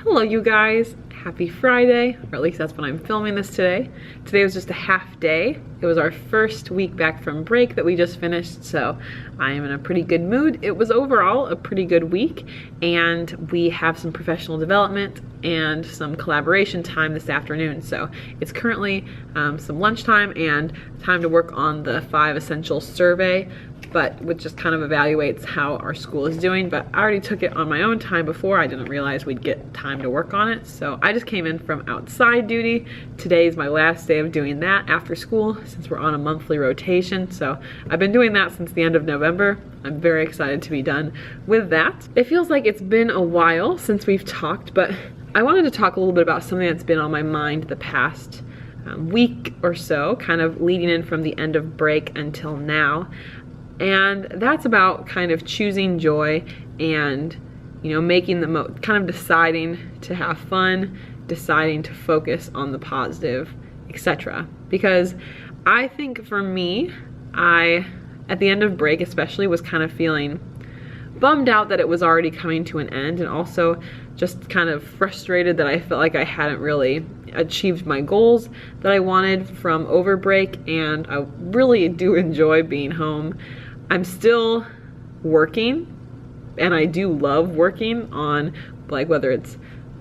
Hello you guys, happy Friday, or at least that's when I'm filming this today. Today was just a half day. It was our first week back from break that we just finished, so I am in a pretty good mood. It was overall a pretty good week, and we have some professional development and some collaboration time this afternoon. So it's currently some lunchtime and time to work on the 5 essential survey, which just kind of evaluates how our school is doing. But I already took it on my own time before. I didn't realize we'd get time to work on it. So I just came in from outside duty. Today is my last day of doing that after school since we're on a monthly rotation. So I've been doing that since the end of November. I'm very excited to be done with that. It feels like it's been a while since we've talked, but I wanted to talk a little bit about something that's been on my mind the past week or so, kind of leading in from the end of break until now. And that's about kind of choosing joy and, making the most, kind of deciding to have fun, deciding to focus on the positive, etc. Because I think for me, at the end of break especially, was kind of feeling bummed out that it was already coming to an end, and also just kind of frustrated that I felt like I hadn't really achieved my goals that I wanted from over break. And I really do enjoy being home. I'm still working, and I do love working on, like, whether it's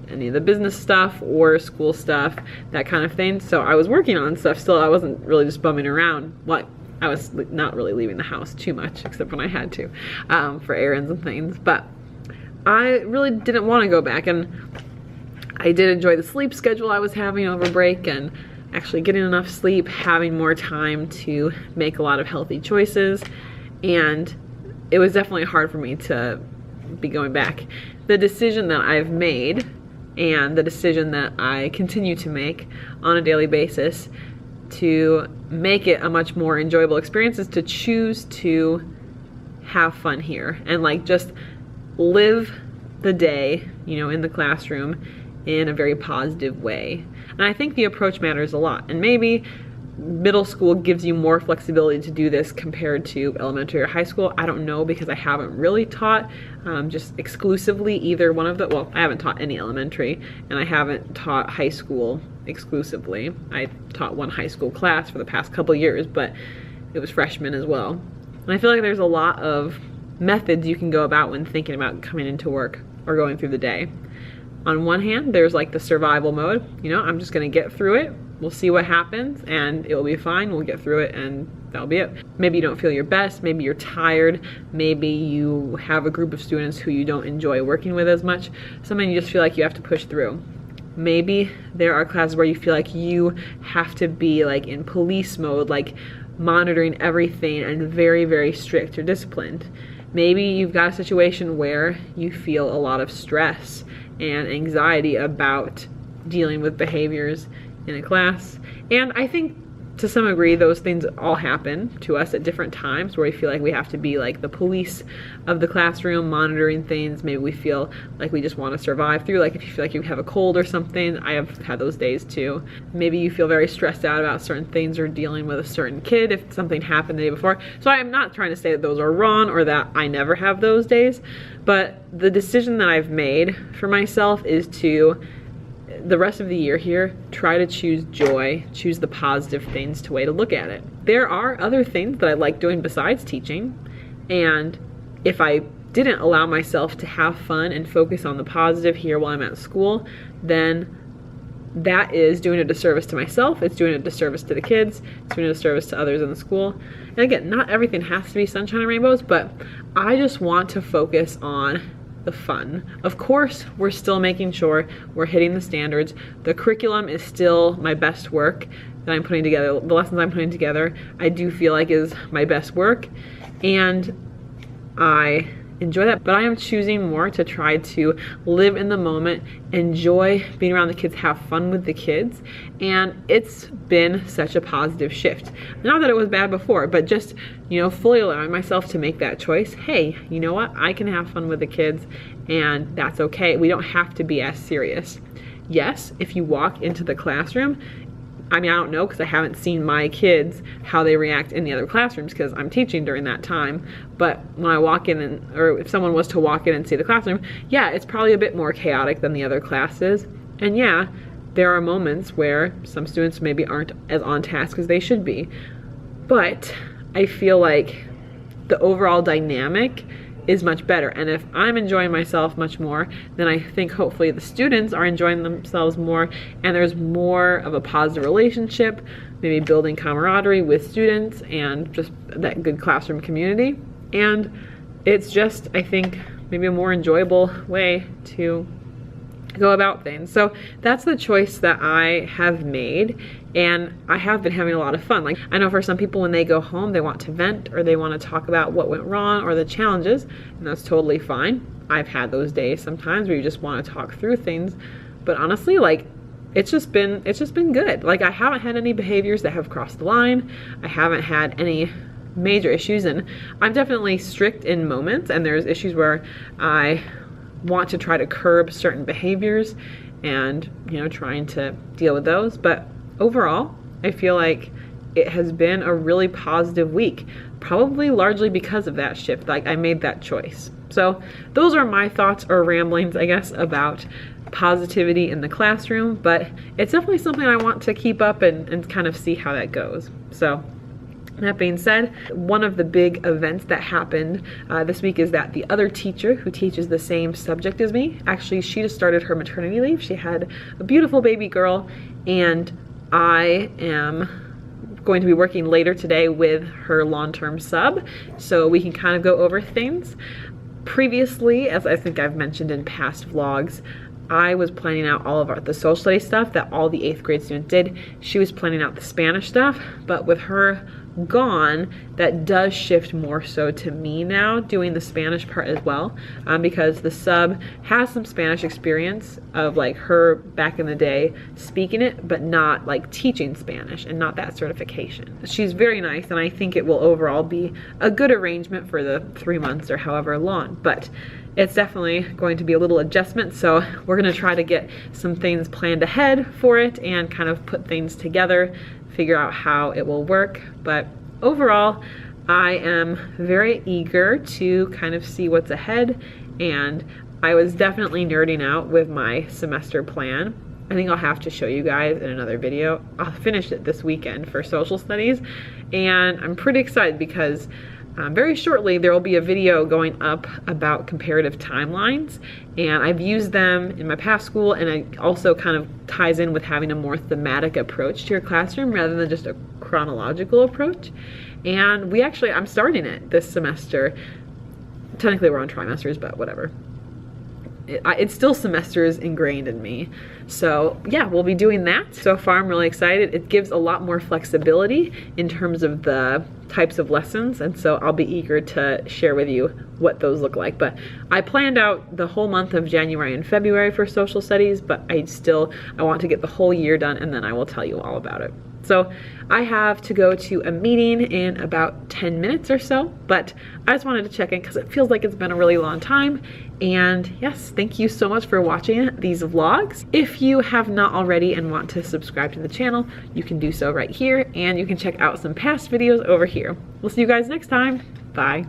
any of the business stuff or school stuff, that kind of thing. So I was working on stuff still. I wasn't really just bumming around. I was not really leaving the house too much, except when I had to, for errands and things. But I really didn't want to go back, and I did enjoy the sleep schedule I was having over break, and actually getting enough sleep, having more time to make a lot of healthy choices. And it was definitely hard for me to be going back. The decision that I've made, and the decision that I continue to make on a daily basis to make it a much more enjoyable experience, is to choose to have fun here and just live the day, in the classroom in a very positive way. And I think the approach matters a lot. And maybe middle school gives you more flexibility to do this compared to elementary or high school. I don't know, because I haven't really taught just exclusively either one of the, well, I haven't taught any elementary, and I haven't taught high school exclusively. I taught one high school class for the past couple years, but it was freshmen as well. And I feel like there's a lot of methods you can go about when thinking about coming into work or going through the day. On one hand, there's the survival mode. I'm just gonna get through it. We'll see what happens, and it will be fine. We'll get through it, and that'll be it. Maybe you don't feel your best. Maybe you're tired. Maybe you have a group of students who you don't enjoy working with as much. Something you just feel like you have to push through. Maybe there are classes where you feel like you have to be in police mode, monitoring everything and very, very strict or disciplined. Maybe you've got a situation where you feel a lot of stress and anxiety about dealing with behaviors in a class. And I think to some degree those things all happen to us at different times, where we feel like we have to be the police of the classroom, monitoring things. Maybe we feel like we just want to survive through, if you feel like you have a cold or something. I have had those days too. Maybe you feel very stressed out about certain things, or dealing with a certain kid if something happened the day before. So I'm not trying to say that those are wrong or that I never have those days, but the decision that I've made for myself is to, the rest of the year here, try to choose joy, choose the positive things to way to look at it. There are other things that I like doing besides teaching, and if I didn't allow myself to have fun and focus on the positive here while I'm at school, then that is doing a disservice to myself, it's doing a disservice to the kids, it's doing a disservice to others in the school. And again, not everything has to be sunshine and rainbows, but I just want to focus on the fun. Of course, we're still making sure we're hitting the standards. The curriculum is still my best work that I'm putting together. The lessons I'm putting together, I do feel like is my best work, and I enjoy that, but I am choosing more to try to live in the moment, enjoy being around the kids, have fun with the kids. And it's been such a positive shift. Not that it was bad before, but just, fully allowing myself to make that choice. Hey, you know what? I can have fun with the kids, and that's okay. We don't have to be as serious. Yes, if you walk into the classroom, I mean, I don't know because I haven't seen my kids, how they react in the other classrooms because I'm teaching during that time. But when I walk in, or if someone was to walk in and see the classroom, yeah, it's probably a bit more chaotic than the other classes. And yeah, there are moments where some students maybe aren't as on task as they should be. But I feel like the overall dynamic is much better. And if I'm enjoying myself much more, then I think hopefully the students are enjoying themselves more, and there's more of a positive relationship, maybe building camaraderie with students and just that good classroom community. And it's just, I think, maybe a more enjoyable way to go about things. So that's the choice that I have made, and I have been having a lot of fun. Like, I know for some people when they go home, they want to vent or they want to talk about what went wrong or the challenges, and that's totally fine. I've had those days sometimes where you just want to talk through things, but honestly, like, it's just been good. Like, I haven't had any behaviors that have crossed the line. I haven't had any major issues, and I'm definitely strict in moments, and there's issues where I want to try to curb certain behaviors and, you know, trying to deal with those. But overall, I feel like it has been a really positive week, probably largely because of that shift. Like, I made that choice. So those are my thoughts or ramblings, I guess, about positivity in the classroom, but it's definitely something I want to keep up and kind of see how that goes. So that being said, one of the big events that happened this week is that the other teacher who teaches the same subject as me, actually she just started her maternity leave. She had a beautiful baby girl, and I am going to be working later today with her long-term sub, so we can kind of go over things. Previously, as I think I've mentioned in past vlogs, I was planning out all of the social studies stuff that all the 8th grade students did. She was planning out the Spanish stuff, but with her gone, that does shift more so to me now doing the Spanish part as well, because the sub has some Spanish experience of like her back in the day speaking it, but not like teaching Spanish and not that certification. She's very nice, and I think it will overall be a good arrangement for the 3 months or however long, but it's definitely going to be a little adjustment. So we're gonna try to get some things planned ahead for it and kind of put things together, figure out how it will work. But overall, I am very eager to kind of see what's ahead, and I was definitely nerding out with my semester plan. I think I'll have to show you guys in another video. I'll finish it this weekend for social studies, and I'm pretty excited because very shortly there will be a video going up about comparative timelines, and I've used them in my past school, and it also kind of ties in with having a more thematic approach to your classroom rather than just a chronological approach. And I'm starting it this semester. Technically we're on trimesters, but whatever. It's still semesters ingrained in me. So yeah, we'll be doing that. So far I'm really excited. It gives a lot more flexibility in terms of the types of lessons, and so I'll be eager to share with you what those look like. But I planned out the whole month of January and February for social studies, but I want to get the whole year done, and then I will tell you all about it. So I have to go to a meeting in about 10 minutes or so, but I just wanted to check in because it feels like it's been a really long time. And yes, thank you so much for watching these vlogs. If you have not already and want to subscribe to the channel, you can do so right here, and you can check out some past videos over here. We'll see you guys next time. Bye.